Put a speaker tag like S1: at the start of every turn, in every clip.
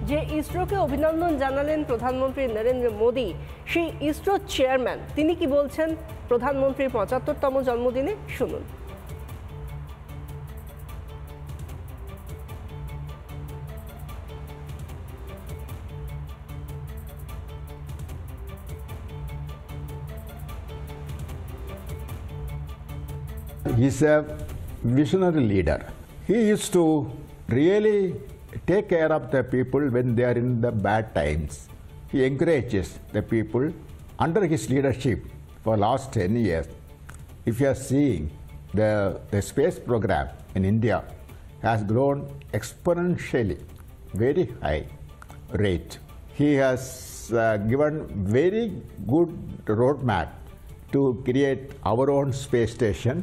S1: যে ইসরোকে অভিনন্দন জানালেন প্রধানমন্ত্রী নরেন্দ্র মোদী, সেই ইসরো চেয়ারম্যান তিনি কি বলছেন প্রধানমন্ত্রীর ৭৫তম জন্মদিনে? শুনুন।
S2: He's a visionary leader. He used to really take care of the people when they are in the bad times. He encourages the people under his leadership for last 10 years. If you are seeing the space program in India has grown exponentially, very high rate. He has given very good roadmap to create our own space station.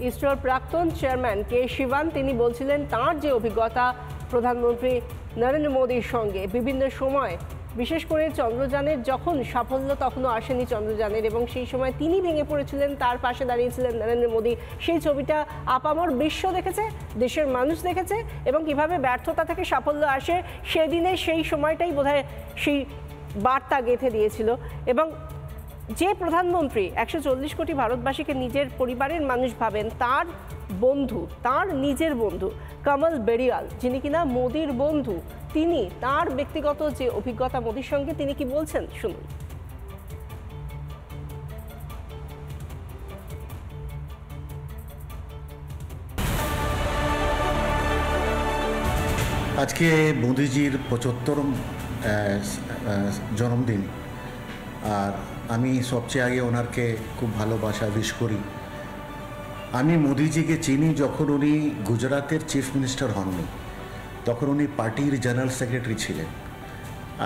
S1: ইসরোর প্রাক্তন chairman কে শিবান তিনি বলছিলেন তার যে অভিজ্ঞতা প্রধানমন্ত্রী নরেন্দ্র মোদীর সঙ্গে বিভিন্ন সময়, বিশেষ করে চন্দ্রযানের যখন সাফল্য তখনও আসেনি চন্দ্রযানের, এবং সেই সময় তিনি ভেঙে পড়েছিলেন, তার পাশে দাঁড়িয়েছিলেন নরেন্দ্র মোদী। সেই ছবিটা আপামর বিশ্ব দেখেছে, দেশের মানুষ দেখেছে, এবং কিভাবে ব্যর্থতা থেকে সাফল্য আসে সেদিনে সেই সময়টাই বোধহয় সেই বার্তা গেঁথে দিয়েছিল। এবং যে প্রধানমন্ত্রী ১৪০ কোটি ভারতবাসীকে নিজের পরিবারের মানুষ ভাবেন, তার বন্ধু, তার নিজের বন্ধু কমল বেড়িয়াল, যিনি কিনা মোদির বন্ধু, তিনি তার ব্যক্তিগত যে অভিজ্ঞতা মোদির সঙ্গে তিনি কি বলছেন শুনুন।
S3: আজকে মোদিজির ৭৫তম জন্মদিন, আর আমি সবচেয়ে আগে ওনারকে খুব ভালোবাসা উইশ করি। আমি মোদিজিকে চিনি যখন উনি গুজরাতের চিফ মিনিস্টার হননি, তখন উনি পার্টির জেনারেল সেক্রেটারি ছিলেন।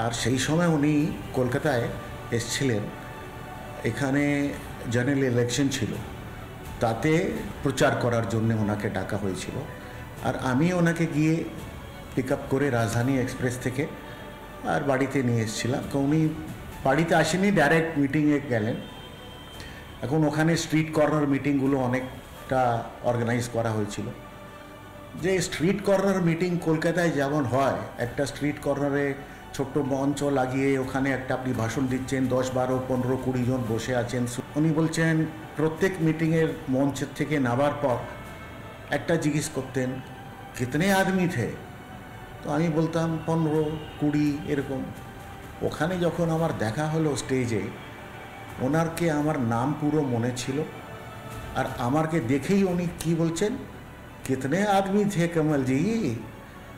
S3: আর সেই সময় উনি কলকাতায় এসেছিলেন, এখানে জেনারেল ইলেকশন ছিল, তাতে প্রচার করার জন্য ওনাকে ডাকা হয়েছিল। আর আমি ওনাকে গিয়ে পিক আপ করে রাজধানী এক্সপ্রেস থেকে আর বাড়িতে নিয়ে এসেছিলাম। তো উনি বাড়িতে আসেনি, ডাইরেক্ট মিটিংয়ে গেলেন। এখন ওখানে স্ট্রিট কর্নার মিটিংগুলো অনেকটা অর্গানাইজ করা হয়েছিল। যে স্ট্রিট কর্নার মিটিং কলকাতায় যেমন হয়, একটা স্ট্রিট কর্নারে ছোট্ট মঞ্চ লাগিয়ে ওখানে একটা আপনি ভাষণ দিচ্ছেন, ১০, ১২, ১৫, ২০ জন বসে আছেন। উনি বলছেন প্রত্যেক মিটিংয়ের মঞ্চের থেকে নামার পর একটা জিজ্ঞেস করতেন, কিতনে আদমি থে? তো আমি বলতাম ১৫, ২০ এরকম। ওখানে যখন আমার দেখা হলো স্টেজে, ওনারকে আমার নাম পুরো মনে ছিল। আর আমারকে দেখেই উনি কি বলছেন, কিতনে আদমি থে কমলজি?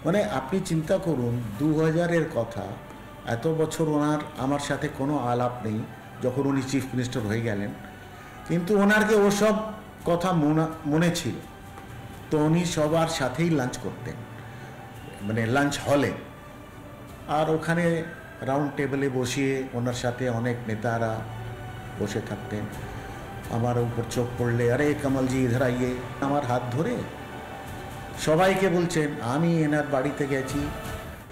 S3: মানে আপনি চিন্তা করুন, ২০০০-এর কথা, এত বছর ওনার আমার সাথে কোনো আলাপ নেই যখন উনি চিফ মিনিস্টার হয়ে গেলেন, কিন্তু ওনারকে ওসব কথা মনে ছিল। তো উনি সবার সাথেই লাঞ্চ করতেন, মানে লাঞ্চ হলে। আর ওখানে রাউন্ড টেবিলে বসিয়ে ওনার সাথে অনেক নেতারা বসে থাকতেন। আমার উপর চোখ পড়লে, আরে কমলজি ইধার আইয়ে, আমার হাত ধরে সবাইকে বলছেন। আমি এনার বাড়িতে গেছি,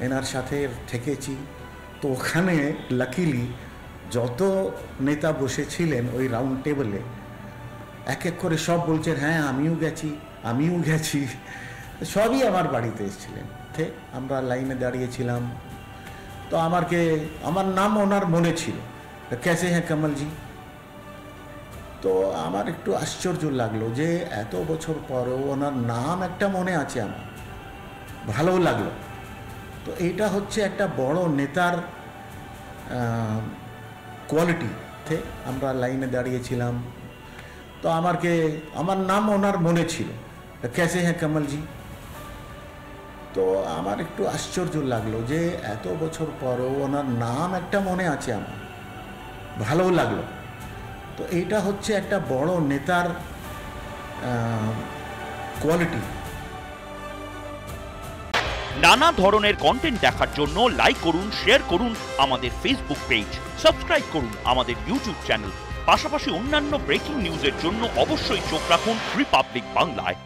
S3: এনার সাথে থেকেছি। তো ওখানে লাকিলি যত নেতা বসেছিলেন ওই রাউন্ড টেবিলে, এক এক করে সব বলছেন, হ্যাঁ আমিও গেছি, আমিও গেছি। সবই আমার বাড়িতে এসেছিলেন। আমরা লাইনে দাঁড়িয়েছিলাম। তো আমার নাম ওনার মনে ছিল, কেসে হ্যাঁ কমলজি। তো আমার একটু আশ্চর্য লাগলো যে এত বছর পরও ওনার নাম একটা মনে আছে, আমার ভালো লাগলো। তো এইটা হচ্ছে একটা বড় নেতার কোয়ালিটি। আমরা লাইনে দাঁড়িয়েছিলাম। তো আমার নাম ওনার মনে ছিল, কেসে হ্যাঁ কমলজি। তো আমার একটু আশ্চর্য লাগলো যে এত বছর পরও ওনার নাম একটা মনে আছে, আমার ভালো লাগলো। তো এইটা হচ্ছে একটা বড় নেতার কোয়ালিটি।
S4: নানা ধরনের কন্টেন্ট দেখার জন্য লাইক করুন, শেয়ার করুন আমাদের ফেসবুক পেজ, সাবস্ক্রাইব করুন আমাদের ইউটিউব চ্যানেল। পাশাপাশি অন্যান্য ব্রেকিং নিউজের জন্য অবশ্যই চোখ রাখুন রিপাবলিক বাংলায়।